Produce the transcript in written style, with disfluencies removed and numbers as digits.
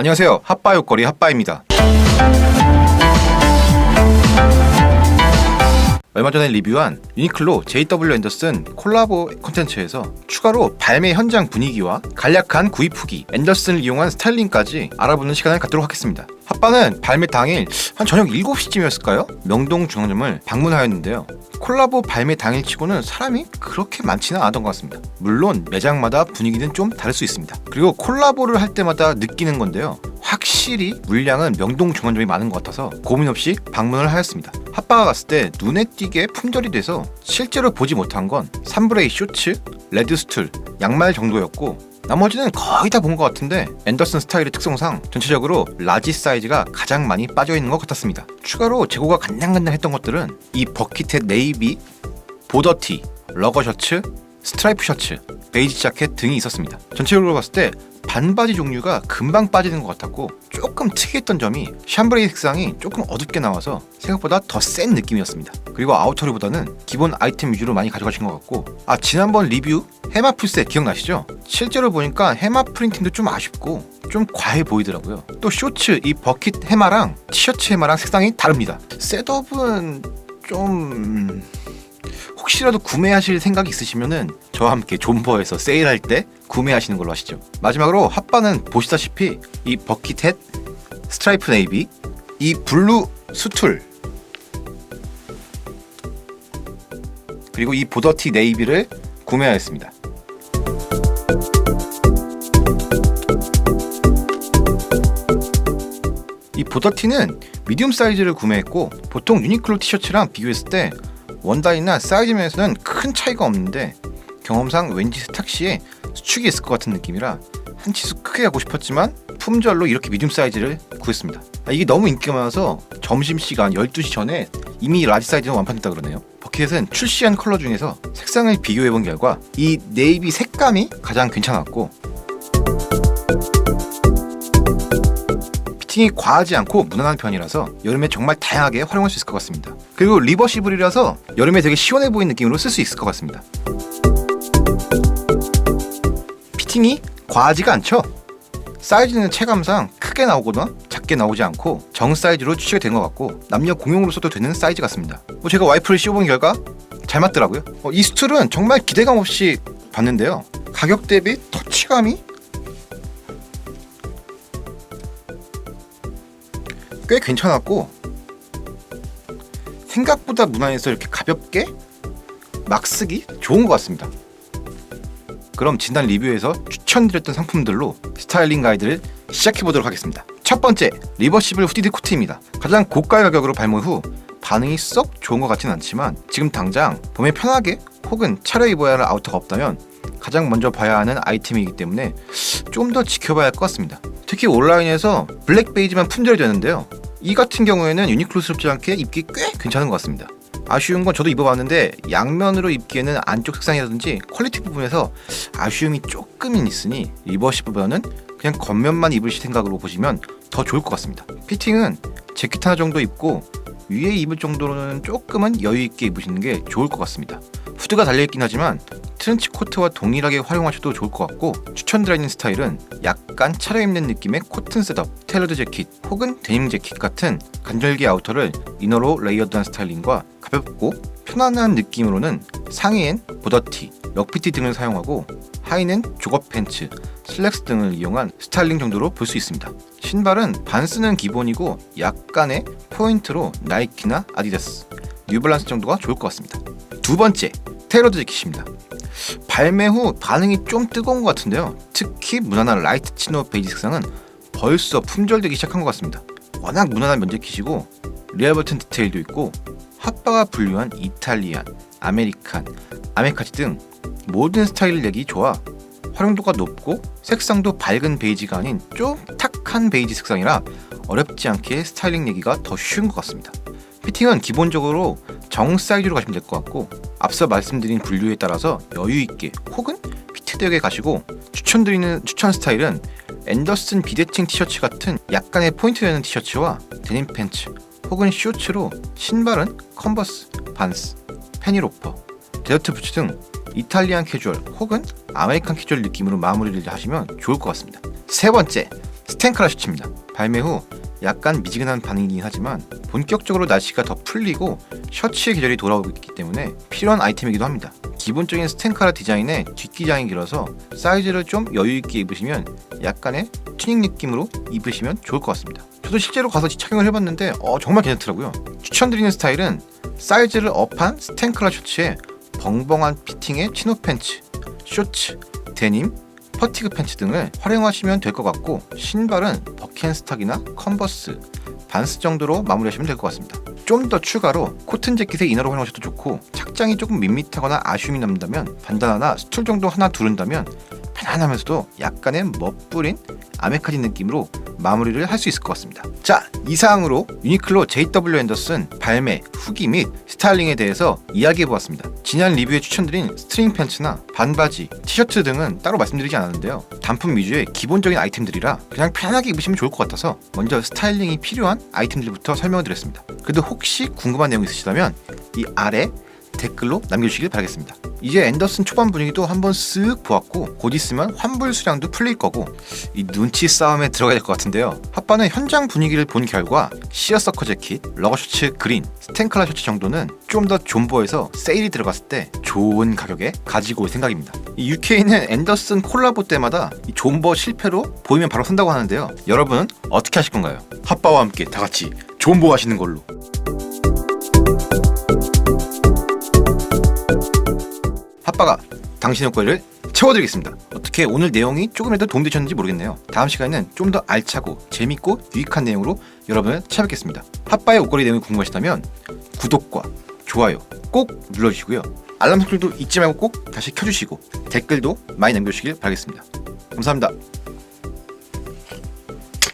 안녕하세요. 핫바 욕거리 핫바입니다. 얼마 전에 리뷰한 유니클로 JW 앤더슨 콜라보 콘텐츠에서 추가로 발매 현장 분위기와 간략한 구입 후기, 앤더슨을 이용한 스타일링까지 알아보는 시간을 갖도록 하겠습니다. 핫바는 발매 당일 한 저녁 7시쯤이었을까요? 명동 중앙점을 방문하였는데요. 콜라보 발매 당일치고는 사람이 그렇게 많지는 않았던 것 같습니다. 물론 매장마다 분위기는 좀 다를 수 있습니다. 그리고 콜라보를 할 때마다 느끼는 건데요. 확실히 물량은 명동 중앙점이 많은 것 같아서 고민 없이 방문을 하였습니다. 핫바가 갔을 때 눈에 띄게 품절이 돼서 실제로 보지 못한 건 3브레이 쇼츠, 레드 스툴, 양말 정도였고 나머지는 거의 다 본 것 같은데 앤더슨 스타일의 특성상 전체적으로 라지 사이즈가 가장 많이 빠져있는 것 같았습니다. 추가로 재고가 간당간당했던 것들은 이 버킷햇 네이비, 보더티, 러거 셔츠, 스트라이프 셔츠, 베이지 자켓 등이 있었습니다. 전체적으로 봤을 때 반바지 종류가 금방 빠지는 것 같았고 조금 특이했던 점이 샴브레이 색상이 조금 어둡게 나와서 생각보다 더 센 느낌이었습니다. 그리고 아우터리보다는 기본 아이템 위주로 많이 가져가신 것 같고 지난번 리뷰 해마 풀셋 기억나시죠? 실제로 보니까 해마 프린팅도 좀 아쉽고 좀 과해 보이더라고요. 또 쇼츠 이 버킷 해마랑 티셔츠 해마랑 색상이 다릅니다. 셋업은 좀... 혹시라도 구매하실 생각이 있으시면은 저와 함께 존버에서 세일할 때 구매하시는 걸로 하시죠. 마지막으로 핫바는 보시다시피 이 버킷햇, 스트라이프 네이비, 이 블루 수툴 그리고 이 보더티 네이비를 구매하였습니다. 이 보더티는 미디움 사이즈를 구매했고 보통 유니클로 티셔츠랑 비교했을 때 원단이나 사이즈 면에서는 큰 차이가 없는데 경험상 왠지 세탁시에 수축이 있을 것 같은 느낌이라 한 치수 크게 하고 싶었지만 품절로 이렇게 미디움 사이즈를 구했습니다. 이게 너무 인기가 많아서 점심시간 12시 전에 이미 라지 사이즈는 완판됐다 그러네요. 버킷은 출시한 컬러 중에서 색상을 비교해본 결과 이 네이비 색감이 가장 괜찮았고 피팅이 과하지 않고 무난한 편이라서 여름에 정말 다양하게 활용할 수 있을 것 같습니다. 그리고 리버시블이라서 여름에 되게 시원해 보이는 느낌으로 쓸 수 있을 것 같습니다. 피팅이 과하지가 않죠? 사이즈는 체감상 크게 나오거나 작게 나오지 않고 정 사이즈로 추측이 된 것 같고 남녀 공용으로 써도 되는 사이즈 같습니다. 제가 와이프를 씌워본 결과 잘 맞더라고요. 이 스툴은 정말 기대감 없이 봤는데요. 가격 대비 터치감이 꽤 괜찮았고 생각보다 무난해서 이렇게 가볍게 막 쓰기 좋은 것 같습니다. 그럼 지난 리뷰에서 추천드렸던 상품들로 스타일링 가이드를 시작해보도록 하겠습니다. 첫 번째, 리버시블 후디드 코트입니다. 가장 고가의 가격으로 발매 후 반응이 썩 좋은 것 같진 않지만 지금 당장 봄에 편하게 혹은 차려입어야 할 아우터가 없다면 가장 먼저 봐야 하는 아이템이기 때문에 좀 더 지켜봐야 할 것 같습니다. 특히 온라인에서 블랙 베이지만 품절이 되는데요. 이 같은 경우에는 유니클로스럽지 않게 입기 꽤 괜찮은 것 같습니다. 아쉬운 건 저도 입어봤는데 양면으로 입기에는 안쪽 색상이라든지 퀄리티 부분에서 아쉬움이 조금은 있으니 리버시블보다는 그냥 겉면만 입으실 생각으로 보시면 더 좋을 것 같습니다. 피팅은 재킷 하나 정도 입고 위에 입을 정도로는 조금은 여유있게 입으시는 게 좋을 것 같습니다. 후드가 달려있긴 하지만 트렌치 코트와 동일하게 활용하셔도 좋을 것 같고 추천드리는 스타일은 약간 차려입는 느낌의 코튼 셋업, 테일러드 재킷 혹은 데님 재킷 같은 간절기 아우터를 이너로 레이어드한 스타일링과 가볍고 편안한 느낌으로는 상의엔 보더티, 럭피티 등을 사용하고 하의는 조거 팬츠, 슬랙스 등을 이용한 스타일링 정도로 볼 수 있습니다. 신발은 반스는 기본이고 약간의 포인트로 나이키나 아디다스, 뉴발란스 정도가 좋을 것 같습니다. 두 번째, 테일러드 재킷입니다. 발매 후 반응이 좀 뜨거운 것 같은데요. 특히 무난한 라이트 치노 베이지 색상은 벌써 품절되기 시작한 것 같습니다. 워낙 무난한 면재킷이고 리얼 버튼 디테일도 있고 핫바가 분류한 이탈리안, 아메리칸, 아메카지 등 모든 스타일을 내기 좋아 활용도가 높고 색상도 밝은 베이지가 아닌 좀 탁한 베이지 색상이라 어렵지 않게 스타일링 내기가 더 쉬운 것 같습니다. 피팅은 기본적으로 정 사이즈로 가시면 될 것 같고 앞서 말씀드린 분류에 따라서 여유있게 혹은 피트되게 가시고 추천 스타일은 앤더슨 비대칭 티셔츠 같은 약간의 포인트 되는 티셔츠와 데님 팬츠 혹은 쇼츠로 신발은 컨버스, 반스, 페니로퍼, 데저트 부츠 등 이탈리안 캐주얼 혹은 아메리칸 캐주얼 느낌으로 마무리를 하시면 좋을 것 같습니다. 세 번째, 스텐카라 셔츠입니다. 발매 후 약간 미지근한 반응이긴 하지만 본격적으로 날씨가 더 풀리고 셔츠의 계절이 돌아오기 때문에 필요한 아이템이기도 합니다. 기본적인 스텐카라 디자인에 뒷기장이 길어서 사이즈를 좀 여유있게 입으시면 약간의 튜닝 느낌으로 입으시면 좋을 것 같습니다. 저도 실제로 가서 착용을 해봤는데 정말 괜찮더라고요. 추천드리는 스타일은 사이즈를 업한 스텐카라 셔츠에 벙벙한 피팅의 치노 팬츠, 쇼츠, 데님, 퍼티그 팬츠 등을 활용하시면 될 것 같고, 신발은 버켄스탁이나 컨버스, 반스 정도로 마무리하시면 될 것 같습니다. 좀 더 추가로 코튼 재킷의 이너로 활용하셔도 좋고, 착장이 조금 밋밋하거나 아쉬움이 남는다면 반다나나 스툴 정도 하나 두른다면 편안하면서도 약간의 멋부린 아메카진 느낌으로 마무리를 할 수 있을 것 같습니다. 자, 이상으로 유니클로 JW 앤더슨 발매, 후기 및 스타일링에 대해서 이야기해보았습니다. 지난 리뷰에 추천드린 스트링 팬츠나 반바지, 티셔츠 등은 따로 말씀드리지 않았는데요. 단품 위주의 기본적인 아이템들이라 그냥 편하게 입으시면 좋을 것 같아서 먼저 스타일링이 필요한 아이템들부터 설명을 드렸습니다. 그래도 혹시 궁금한 내용이 있으시다면 이 아래 댓글로 남겨주시길 바라겠습니다. 이제 앤더슨 초반 분위기도 한번 쓱 보았고, 곧 있으면 환불 수량도 풀릴 거고 이 눈치 싸움에 들어가야 될 것 같은데요. 핫바는 현장 분위기를 본 결과 시어서커 재킷, 러거 셔츠 그린, 스텐카라 셔츠 정도는 좀 더 존버해서 세일이 들어갔을 때 좋은 가격에 가지고 올 생각입니다. 이 UK는 앤더슨 콜라보 때마다 이 존버 실패로 보이면 바로 산다고 하는데요. 여러분은 어떻게 하실 건가요? 핫바와 함께 다 같이 존버 하시는 걸로. 핫바가 당신의 꼬리를 채워드리겠습니다. 어떻게 오늘 내용이 조금이라도 도움되셨는지 모르겠네요. 다음 시간에는 좀 더 알차고 재밌고 유익한 내용으로 여러분을 찾아뵙겠습니다. 핫바의 옷걸이 내용이 궁금하시다면 구독과 좋아요 꼭 눌러주시고요. 알람 설정도 잊지 말고 꼭 다시 켜주시고 댓글도 많이 남겨주시길 바라겠습니다. 감사합니다.